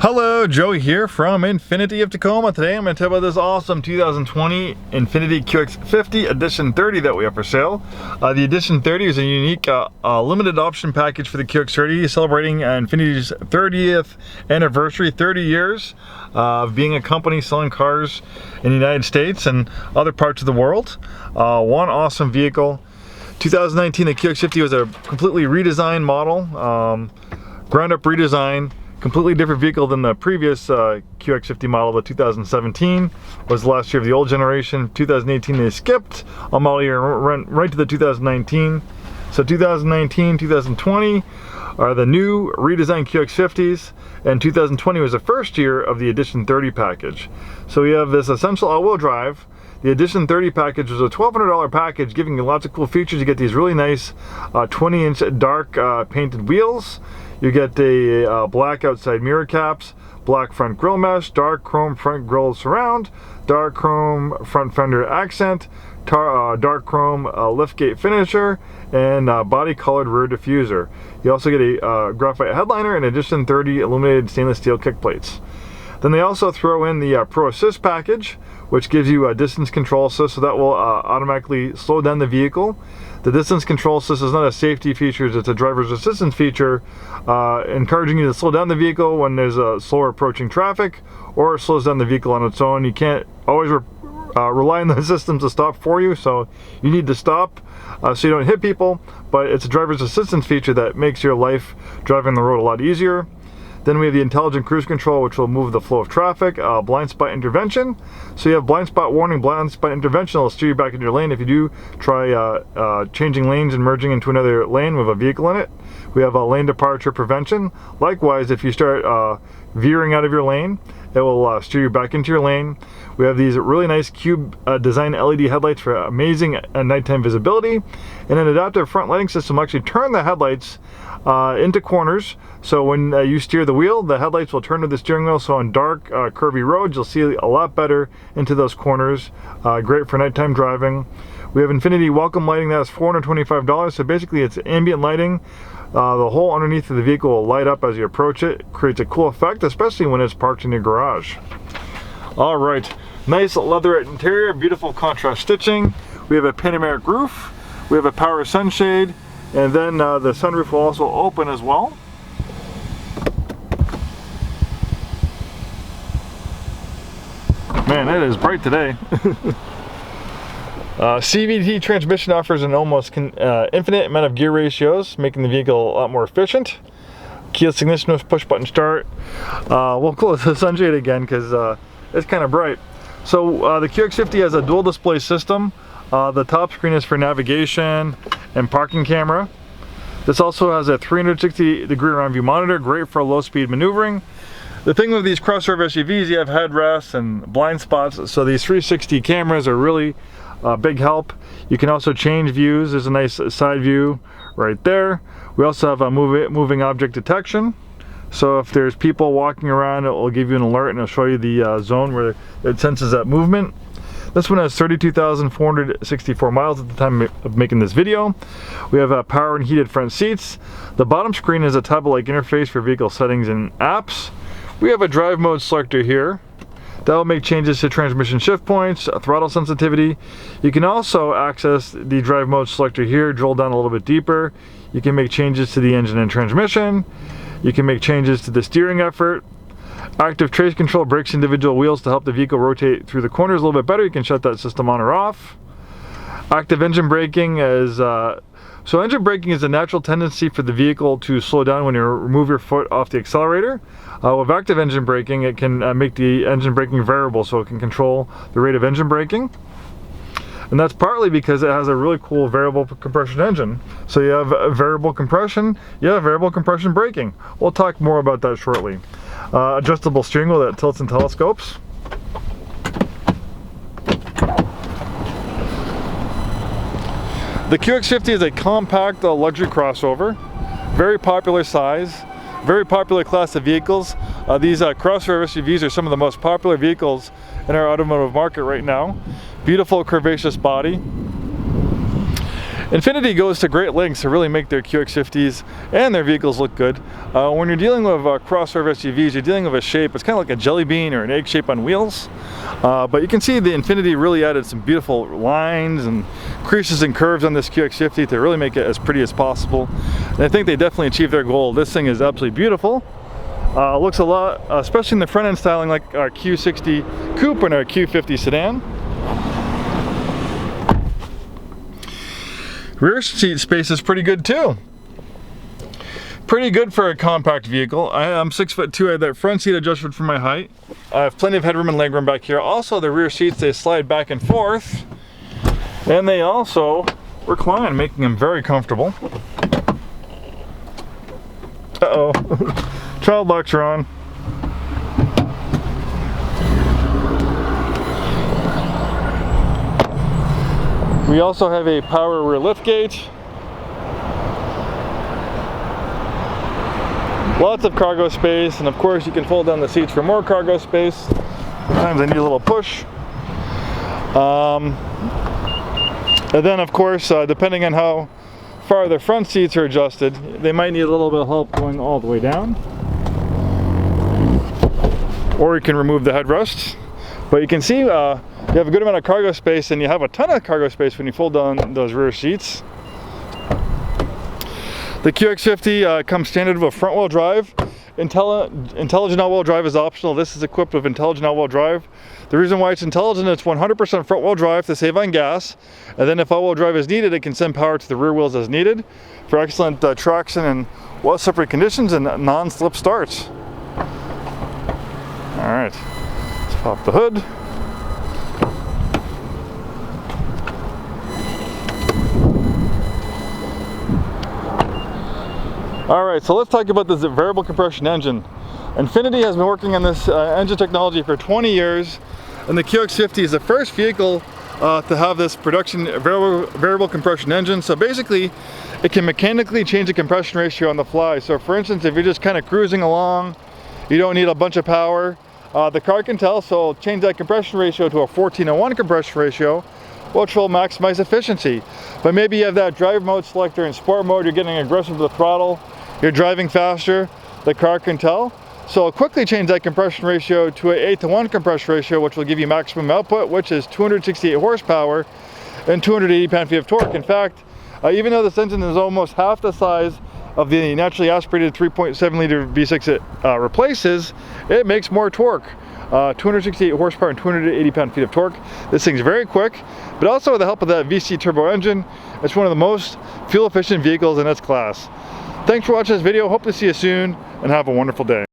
Hello, Joey here from Infiniti of Tacoma. Today I'm going to tell you about this awesome 2020 Infiniti QX50 Edition 30 that we have for sale. The Edition 30 is a unique limited option package for the QX30, celebrating Infiniti's 30th anniversary, 30 years of being a company selling cars in the United States and other parts of the world. One awesome vehicle. 2019, the QX50 was a completely redesigned model, ground up redesign. Completely different vehicle than the previous QX50 model. The 2017 was the last year of the old generation. 2018 they skipped a model year and went right to the 2019. So 2019, 2020 are the new redesigned QX50s, and 2020 was the first year of the Edition 30 package. So we have this essential all-wheel drive. The Edition 30 package was a $1,200 package, giving you lots of cool features. You get these really nice 20-inch dark painted wheels. You get a black outside mirror caps, black front grille mesh, dark chrome front grille surround, dark chrome front fender accent, dark chrome liftgate finisher, and body colored rear diffuser. You also get a graphite headliner and Edition 30 illuminated stainless steel kick plates. Then they also throw in the Pro Assist package, which gives you a distance control assist, so that will automatically slow down the vehicle. The distance control assist is not a safety feature, it's a driver's assistance feature, encouraging you to slow down the vehicle when there's a slower approaching traffic, or it slows down the vehicle on its own. You can't always rely on the system to stop for you, so you need to stop so you don't hit people, but it's a driver's assistance feature that makes your life driving the road a lot easier. Then we have the intelligent cruise control, which will move the flow of traffic, blind spot intervention. So you have blind spot warning, blind spot intervention. It'll steer you back into your lane if you do try changing lanes and merging into another lane with a vehicle in it. We have a lane departure prevention. Likewise, if you start veering out of your lane, it will steer you back into your lane. We have these really nice cube design LED headlights for amazing nighttime visibility, and an adaptive front lighting system will actually turn the headlights into corners. So when you steer the wheel, the headlights will turn to the steering wheel, so on dark curvy roads you'll see a lot better into those corners. Great for nighttime driving. We have Infiniti welcome lighting, that's $425. So basically it's ambient lighting. The whole underneath of the vehicle will light up as you approach it. Creates a cool effect, especially when it's parked in your garage. Alright, nice leather interior, beautiful contrast stitching. We have a panoramic roof, we have a power sunshade, and then the sunroof will also open as well. Man, it is bright today. CVT transmission offers an almost infinite amount of gear ratios, making the vehicle a lot more efficient. Keyless ignition with push button start. We'll close the sunshade again because it's kind of bright. So the QX50 has a dual display system. The top screen is for navigation and parking camera. This also has a 360-degree round view monitor, great for low speed maneuvering. The thing with these crossover SUVs, you have headrests and blind spots, so these 360 cameras are really a big help. You can also change views. There's a nice side view right there. We also have a moving object detection. So if there's people walking around, it will give you an alert and it'll show you the zone where it senses that movement. This one has 32,464 miles at the time of making this video. We have power and heated front seats. The bottom screen is a tablet-like interface for vehicle settings and apps. We have a drive mode selector here. That will make changes to transmission shift points, throttle sensitivity. You can also access the drive mode selector here, drill down a little bit deeper. You can make changes to the engine and transmission. You can make changes to the steering effort. Active trace control brakes individual wheels to help the vehicle rotate through the corners a little bit better. You can shut that system on or off. Active engine braking is so engine braking is a natural tendency for the vehicle to slow down when you remove your foot off the accelerator. With active engine braking, it can make the engine braking variable, so it can control the rate of engine braking. And that's partly because it has a really cool variable compression engine. So you have variable compression, you have variable compression braking. We'll talk more about that shortly. Adjustable steering wheel that tilts and telescopes. The QX50 is a compact luxury crossover, very popular size, very popular class of vehicles. These crossover SUVs are some of the most popular vehicles in our automotive market right now. Beautiful curvaceous body. Infiniti goes to great lengths to really make their QX50s and their vehicles look good. When you're dealing with crossover SUVs, you're dealing with a shape, it's kind of like a jelly bean or an egg shape on wheels. But you can see the Infiniti really added some beautiful lines and creases and curves on this QX50 to really make it as pretty as possible. And I think they definitely achieved their goal. This thing is absolutely beautiful. Looks a lot, especially in the front end styling, like our Q60 Coupe and our Q50 sedan. Rear seat space is pretty good too. Pretty good for a compact vehicle. I'm 6'2", I have that front seat adjusted for my height. I have plenty of headroom and legroom back here. Also, the rear seats, they slide back and forth. And they also recline, making them very comfortable. Uh-oh, child locks are on. We also have a power rear liftgate. Lots of cargo space, and of course you can fold down the seats for more cargo space. Sometimes I need a little push. And then of course, depending on how far the front seats are adjusted, they might need a little bit of help going all the way down. Or you can remove the headrests. But you can see you have a good amount of cargo space, and you have a ton of cargo space when you fold down those rear seats. The QX50 comes standard with front-wheel drive. Intelligent all-wheel drive is optional. This is equipped with intelligent all-wheel drive. The reason why it's intelligent, it's 100% front-wheel drive to save on gas. And then if all-wheel drive is needed, it can send power to the rear wheels as needed for excellent traction in well-separated conditions and non-slip starts. All right, let's pop the hood. Alright, so let's talk about this variable compression engine. Infiniti has been working on this engine technology for 20 years, and the QX50 is the first vehicle to have this production variable compression engine. So basically, it can mechanically change the compression ratio on the fly. So for instance, if you're just kind of cruising along, you don't need a bunch of power, the car can tell, so change that compression ratio to a 14:1 compression ratio, which will maximize efficiency. But maybe you have that drive mode selector in sport mode, you're getting aggressive with the throttle, you're driving faster, the car can tell. So quickly change that compression ratio to an 8:1 compression ratio, which will give you maximum output, which is 268 horsepower and 280 pound-feet of torque. In fact, even though this engine is almost half the size of the naturally aspirated 3.7 liter V6 it replaces, it makes more torque. 268 horsepower and 280 pound-feet of torque. This thing's very quick, but also with the help of that VC turbo engine, it's one of the most fuel-efficient vehicles in its class. Thanks for watching this video. Hope to see you soon, and have a wonderful day.